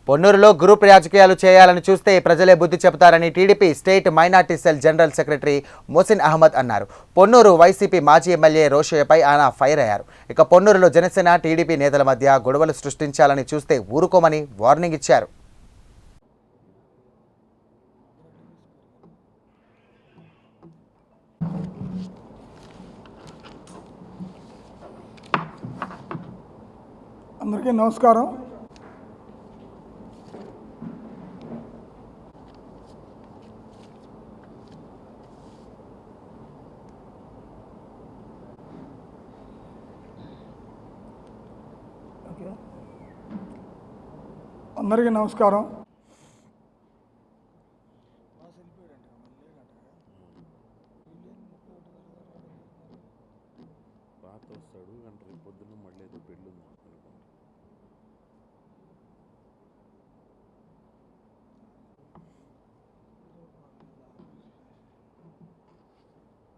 పొన్నూరులో group రాజకీయాలు చేయాలని చూస్తే ప్రజలే బుద్ధి చెబుతారని TDP state minority cell general secretary Mohsin Ahmed అన్నారు. పొన్నూరు వైసీపీ మాజీ ఎమ్మెల్యే రోషయ్యపై ఆయన ఫైర్ అయ్యారు. ఇక పొన్నూరులో జనసేన టీడీపీ నేతల మధ్య గొడవలు సృష్టించాలని చూస్తే ఊరుకోమని వార్నింగ్ ఇచ్చారు. అందరికీ నమస్కారం. అందరికీ నమస్కారం.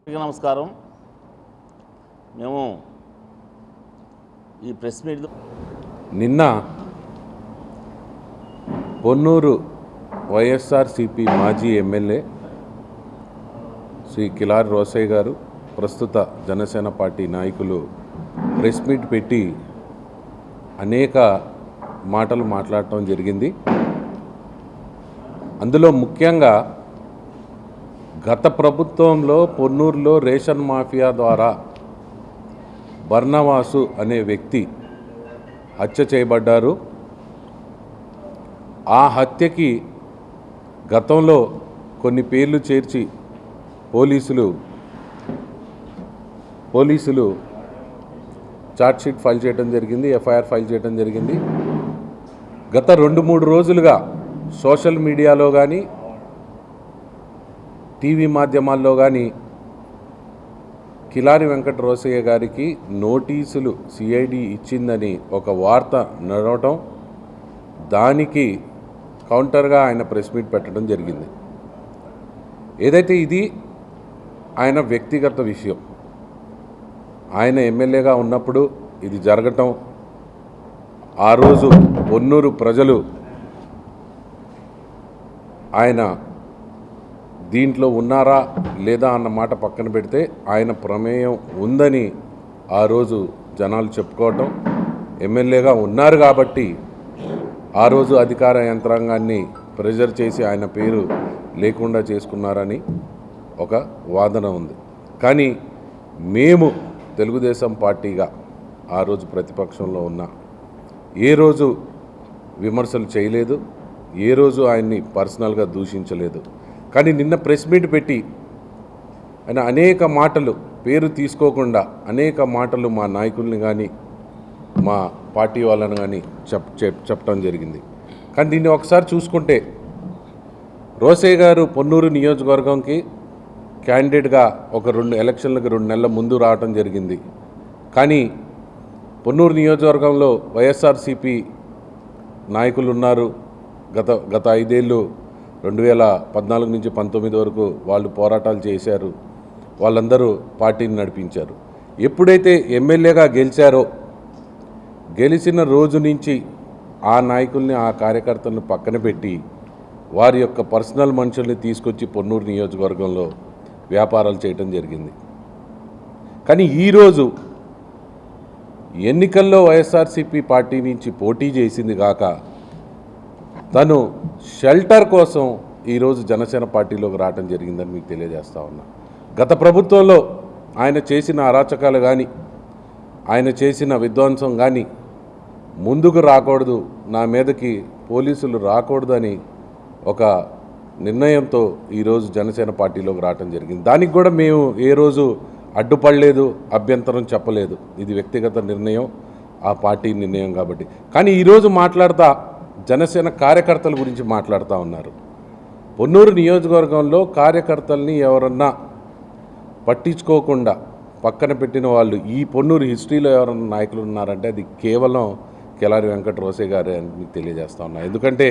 నమస్కారం. మేము ఈ ప్రెస్ మీట్ నిన్న పొన్నూరు వైఎస్ఆర్సిపి మాజీ ఎమ్మెల్యే శ్రీ కిలారి రోసయ్య గారు, ప్రస్తుత జనసేన పార్టీ నాయకులు ప్రెస్ మీట్ పెట్టి అనేక మాటలు మాట్లాడటం జరిగింది. అందులో ముఖ్యంగా గత ప్రభుత్వంలో పొన్నూరులో రేషన్ మాఫియా ద్వారా బర్నవాసు అనే వ్యక్తి హత్య చేయబడ్డారు. ఆ హత్యకి గతంలో కొన్ని పేర్లు చేర్చి పోలీసులు ఛార్జ్షీట్ ఫైల్ చేయడం జరిగింది, ఎఫ్ఐఆర్ ఫైల్ చేయడం జరిగింది. గత 2-3 రోజులుగా సోషల్ మీడియాలో కానీ టీవీ మాధ్యమాల్లో కానీ కిలారి వెంకట రోసయ్య గారికి నోటీసులు సిఐడి ఇచ్చిందని ఒక వార్త నడవటం, దానికి కౌంటర్గా ఆయన ప్రెస్ మీట్ పెట్టడం జరిగింది. ఏదైతే ఇది ఆయన వ్యక్తిగత విషయం, ఆయన ఎమ్మెల్యేగా ఉన్నప్పుడు ఇది జరగటం, ఆ రోజు పొన్నూరు ప్రజలు ఆయన దీంట్లో ఉన్నారా లేదా అన్న మాట పక్కన పెడితే ఆయన ప్రమేయం ఉందని ఆ రోజు జనాలు చెప్పుకోవటం, ఎమ్మెల్యేగా ఉన్నారు కాబట్టి ఆ రోజు అధికార యంత్రాంగాన్ని ప్రెజర్ చేసి ఆయన పేరు లేకుండా చేసుకున్నారని ఒక వాదన ఉంది. కానీ మేము తెలుగుదేశం పార్టీగా ఆ రోజు ప్రతిపక్షంలో ఉన్న ఏ రోజు విమర్శలు చేయలేదు, ఏ రోజు ఆయన్ని పర్సనల్గా దూషించలేదు. కానీ నిన్న ప్రెస్ మీట్ పెట్టి ఆయన అనేక మాటలు పేరు తీసుకోకుండా అనేక మాటలు మా నాయకుల్ని కానీ మా పార్టీ వాళ్ళని కానీ చెప్పడం జరిగింది. కానీ దీన్ని ఒకసారి చూసుకుంటే రోసయ్య గారు పొన్నూరు నియోజకవర్గంకి క్యాండిడేట్గా ఒక 2 ఎలక్షన్లకు 2 నెలల ముందు రావడం జరిగింది. కానీ పొన్నూరు నియోజకవర్గంలో వైఎస్ఆర్సిపి నాయకులు ఉన్నారు. గత 5 ఏళ్ళు 2014 నుంచి 19 వరకు వాళ్ళు పోరాటాలు చేశారు. వాళ్ళందరూ పార్టీని నడిపించారు. ఎప్పుడైతే ఎమ్మెల్యేగా గెలిచారో గెలిచిన రోజు నుంచి ఆ నాయకుల్ని, ఆ కార్యకర్తలను పక్కన పెట్టి వారి యొక్క పర్సనల్ మనుషుల్ని తీసుకొచ్చి పొన్నూరు నియోజకవర్గంలో వ్యాపారాలు చేయటం జరిగింది. కానీ ఈరోజు ఎన్నికల్లో వైఎస్ఆర్సిపి పార్టీ నుంచి పోటీ చేసింది కాక తను షెల్టర్ కోసం ఈరోజు జనసేన పార్టీలోకి రావడం జరిగిందని మీకు తెలియజేస్తా ఉన్నా. గత ప్రభుత్వంలో ఆయన చేసిన అరాచకాలు కానీ ఆయన చేసిన విధ్వంసం కానీ ముందుకు రాకూడదు, నా మీదకి పోలీసులు రాకూడదు అని ఒక నిర్ణయంతో ఈరోజు జనసేన పార్టీలోకి రావడం జరిగింది. దానికి కూడా మేము ఏ రోజు అడ్డుపడలేదు, అభ్యంతరం చెప్పలేదు. ఇది వ్యక్తిగత నిర్ణయం, ఆ పార్టీ నిర్ణయం కాబట్టి. కానీ ఈరోజు మాట్లాడుతా జనసేన కార్యకర్తల గురించి మాట్లాడుతూ ఉన్నారు. పొన్నూరు నియోజకవర్గంలో కార్యకర్తల్ని ఎవరన్నా పట్టించుకోకుండా పక్కన పెట్టిన వాళ్ళు ఈ పొన్నూరు హిస్టరీలో ఎవరన్నా నాయకులు ఉన్నారంటే అది కేవలం కిలారి వెంకట రోసయ్య గారే అని మీకు తెలియజేస్తా ఉన్నా. ఎందుకంటే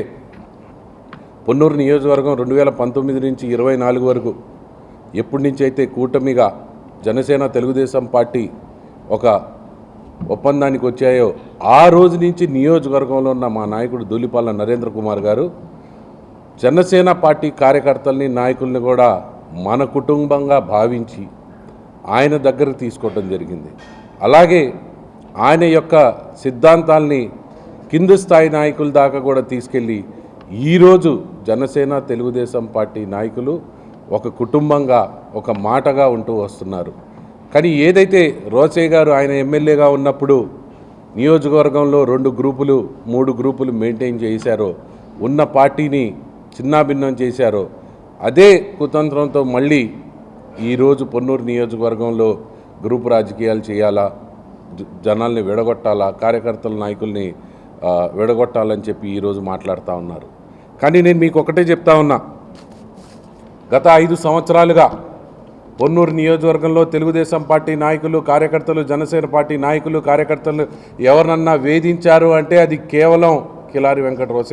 పొన్నూరు నియోజకవర్గం 2019 నుంచి 24 వరకు ఎప్పటి నుంచి అయితే కూటమిగా జనసేన తెలుగుదేశం పార్టీ ఒక ఒప్పందానికి వచ్చాయో ఆ రోజు నుంచి నియోజకవర్గంలో ఉన్న మా నాయకుడు ధూళిపాల నరేంద్ర కుమార్ గారు జనసేన పార్టీ కార్యకర్తల్ని నాయకుల్ని కూడా మన కుటుంబంగా భావించి ఆయన దగ్గరకు తీసుకోవటం జరిగింది. అలాగే ఆయన యొక్క సిద్ధాంతాల్ని కింది స్థాయి నాయకుల దాకా కూడా తీసుకెళ్ళి ఈరోజు జనసేన తెలుగుదేశం పార్టీ నాయకులు ఒక కుటుంబంగా ఒక మాటగా ఉంటూ వస్తున్నారు. కానీ ఏదైతే రోసయ్య గారు ఆయన ఎమ్మెల్యేగా ఉన్నప్పుడు నియోజకవర్గంలో 2 గ్రూపులు 3 గ్రూపులు మెయింటైన్ చేశారో, ఉన్న పార్టీని చిన్నాభిన్నం చేశారో, అదే కుతంత్రంతో మళ్ళీ ఈరోజు పొన్నూరు నియోజకవర్గంలో గ్రూపు రాజకీయాలు చేయాలా, జనాల్ని విడగొట్టాలా, కార్యకర్తల నాయకుల్ని విడగొట్టాలని చెప్పి ఈరోజు మాట్లాడుతూ ఉన్నారు. కానీ నేను మీకు ఒకటే చెప్తా ఉన్నా, గత 5 సంవత్సరాలుగా పొన్నూరు నియోజకవర్గంలో తెలుగుదేశం పార్టీ నాయకులు, కార్యకర్తలు, జనసేన పార్టీ నాయకులు, కార్యకర్తలు ఎవరినన్నా వేధించారు అంటే అది కేవలం కిలారి వెంకట రోసయ్య